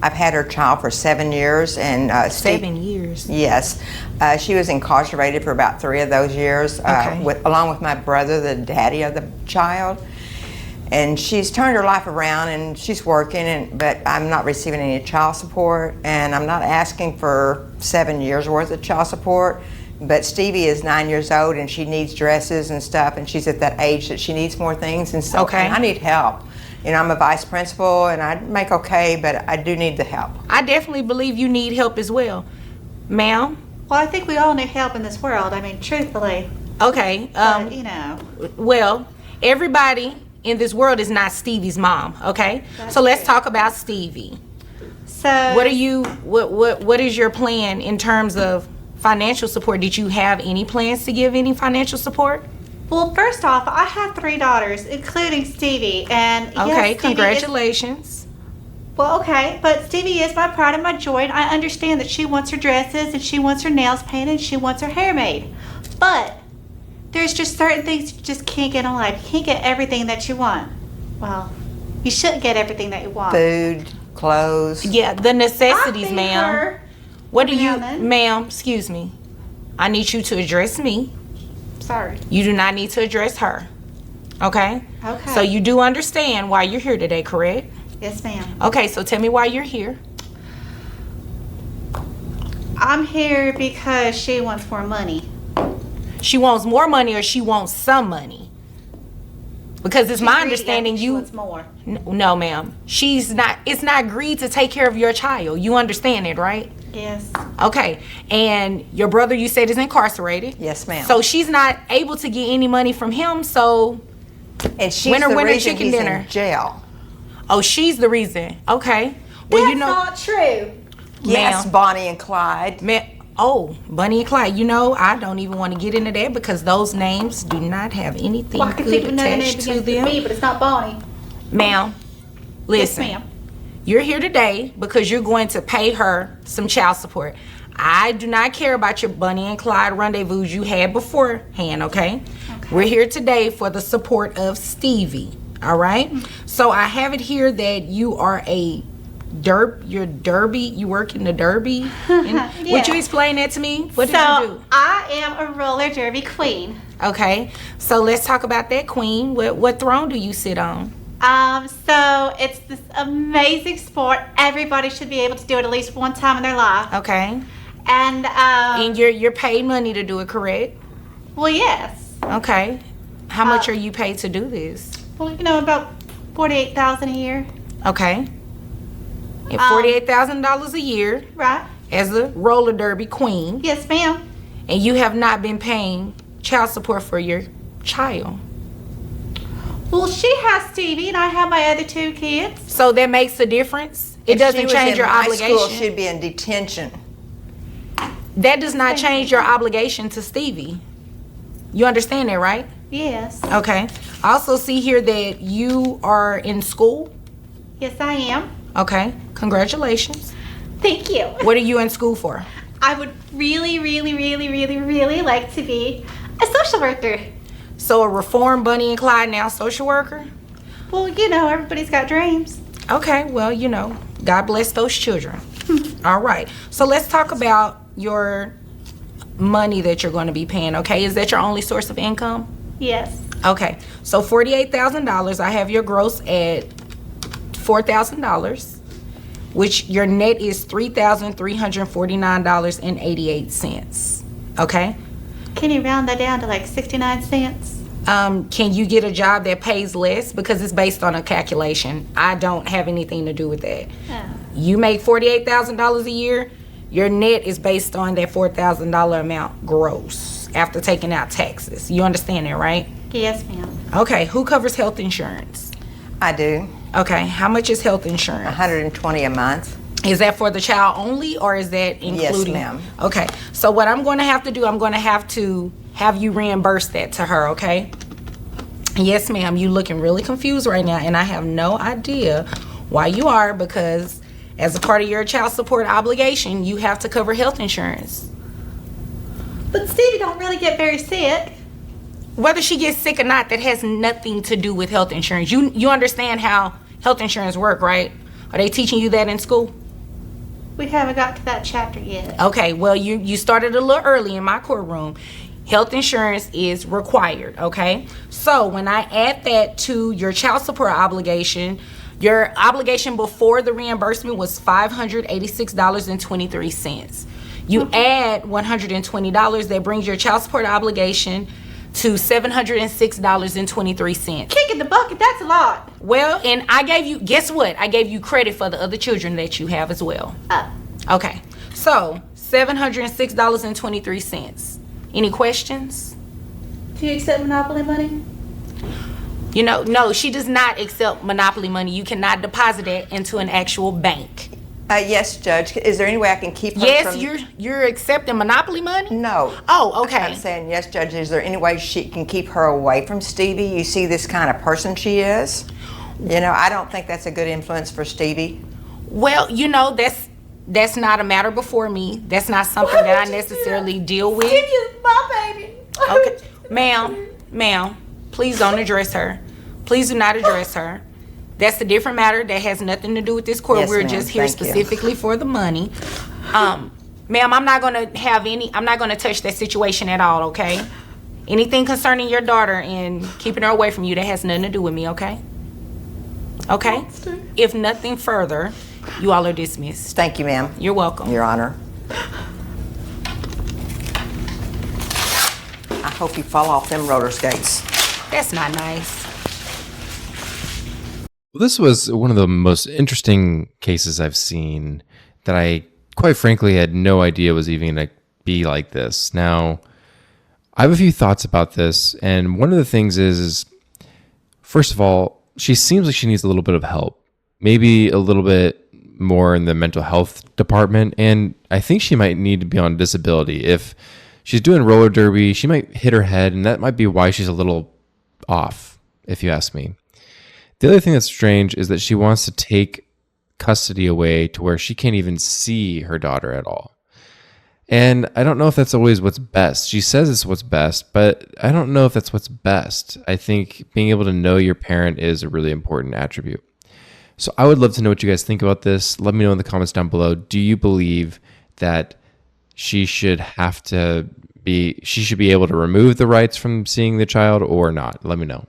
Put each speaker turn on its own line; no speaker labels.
I've had her child for 7 years, and
7 years.
Yes, she was incarcerated for about 3 of those years, along with my brother, the daddy of the child. And she's turned her life around, and she's working, but I'm not receiving any child support, and I'm not asking for 7 years worth of child support. But Stevie is 9 years old, and she needs dresses and stuff, and she's at that age that she needs more things, and so and I need help. You know, I'm a vice principal, and I make okay, but I do need the help.
I definitely believe you need help as well, ma'am.
Well, I think we all need help in this world. I mean, truthfully.
Okay.
But, you know.
Well, everybody in this world is not Stevie's mom. Okay. So let's talk about Stevie.
So.
What are you? What is your plan in terms of financial support? Did you have any plans to give any financial support?
Well, first off, I have 3 daughters, including Stevie, and
okay,
yes,
congratulations.
Well, okay, but Stevie is my pride and my joy, and I understand that she wants her dresses, and she wants her nails painted, and she wants her hair made. But there's just certain things you just can't get in life. You can't get everything that you want. Well, you shouldn't get everything that you want.
Food, clothes.
Yeah, the necessities, ma'am.
Her.
What do you, ma'am, excuse me. I need you to address me.
Sorry.
You do not need to address her. Okay?
Okay.
So you do understand why you're here today, correct?
Yes, ma'am.
Okay, so tell me why you're here.
I'm here because she wants more money.
She wants more money, or she wants some money? Because it's my understanding
she wants more.
No, ma'am. She's not. It's not greed to take care of your child. You understand it, right?
Yes.
Okay. And your brother, you said, is incarcerated.
Yes, ma'am.
So she's not able to get any money from him. So
and she's the reason
chicken
he's
dinner.
in jail.
Oh, she's the reason. Okay. Well,
That's
you know.
not true.
Yes, Bonnie and Clyde.
Oh, Bunny and Clyde. You know, I don't even want to get into that because those names do not have anything
Well, I can think
good
of another name
attached to
begins with
them.
B, but it's not Bonnie.
Ma'am, listen.
Yes, ma'am.
You're here today because you're going to pay her some child support. I do not care about your Bunny and Clyde rendezvous you had beforehand, okay? We're here today for the support of Stevie, all right? So I have it here that you are a Derby, you work in the Derby?
Yeah.
Would you explain that to me? What did you
So
do?
I am a roller derby queen.
Okay, so let's talk about that, queen. What throne do you sit on?
So it's this amazing sport. Everybody should be able to do it at least one time in their life.
Okay.
And
you're paid money to do it, correct?
well, yes.
Okay. How much are you paid to do this?
Well, you know, about $48,000 a year.
Okay. And $48,000 a year
Right?
as a roller derby queen,
Yes, ma'am.
and you have not been paying child support for your child.
Well, she has Stevie, and I have my other 2 kids.
So that makes a difference. It
If she
doesn't
was
change
in
your
high
obligation.
School, she'd be in detention.
That does not change your obligation to Stevie. You understand that, right?
Yes.
Okay. I also see here that you are in school.
Yes, I am.
Okay. Congratulations.
Thank you.
What are you in school for?
I would really, really, really, really, really like to be a social worker.
So a reformed Bunny and Clyde now social worker?
Well, you know, everybody's got dreams.
Okay, well, you know, God bless those children. All right. So let's talk about your money that you're going to be paying, okay? Is that your only source of income?
Yes.
Okay. So $48,000, I have your gross at $4,000, which your net is $3,349.88. Okay?
Can you round that down to like 69 cents?
Can you get a job that pays less? Because it's based on a calculation. I don't have anything to do with that.
Oh.
You make $48,000 a year, your net is based on that $4,000 amount gross after taking out taxes. You understand that, right?
Yes, ma'am.
Okay, who covers health insurance?
I do.
Okay, how much is health insurance?
$120 a month.
Is that for the child only, or is that including?
Yes, ma'am.
Okay, so what I'm going to have to do, I'm going to have you reimburse that to her, okay? Yes, ma'am, you looking really confused right now, and I have no idea why you are, because as a part of your child support obligation, you have to cover health insurance.
But Stevie don't really get very sick.
Whether she gets sick or not, that has nothing to do with health insurance. You understand how health insurance work, right? Are they teaching you that in school?
We haven't got to that chapter yet.
Okay, well, you started a little early in my courtroom. Health insurance is required, okay? So when I add that to your child support obligation, your obligation before the reimbursement was $586.23. You add $120, that brings your child support obligation to $706.23.
Kick in the bucket, that's a lot.
Well, and I gave you, guess what? I gave you credit for the other children that you have as well.
Oh.
Okay, so $706.23. Any questions?
Do you accept Monopoly money?
You know, no, she does not accept Monopoly money. You cannot deposit it into an actual bank.
Yes, Judge. Is there any way I can keep her
Yes,
from...
you're accepting Monopoly money?
No.
Oh, okay.
I'm saying, yes, Judge, is there any way she can keep her away from Stevie? You see this kind of person she is? You know, I don't think that's a good influence for Stevie.
Well, you know, that's not a matter before me. That's not something that I necessarily deal with.
Stevie is my baby.
Okay. Ma'am, please don't address her. Please do not address her. That's a different matter that has nothing to do with this court.
Yes,
We're
ma'am.
just here
Thank you.
specifically for the money. Ma'am, I'm not gonna touch that situation at all, okay? Anything concerning your daughter and keeping her away from you, that has nothing to do with me, okay? Okay? If nothing further, you all are dismissed.
Thank you, ma'am.
You're welcome.
Your Honor. I hope you fall off them roller skates.
That's not nice.
Well, this was one of the most interesting cases I've seen that I, quite frankly, had no idea was even going to be like this. Now, I have a few thoughts about this, and one of the things is first of all, she seems like she needs a little bit of help, maybe a little bit more in the mental health department, and I think she might need to be on disability. If she's doing roller derby, she might hit her head, and that might be why she's a little off, if you ask me. The other thing that's strange is that she wants to take custody away to where she can't even see her daughter at all. And I don't know if that's always what's best. She says it's what's best, but I don't know if that's what's best. I think being able to know your parent is a really important attribute. So I would love to know what you guys think about this. Let me know in the comments down below. Do you believe that she should be able to remove the rights from seeing the child or not? Let me know.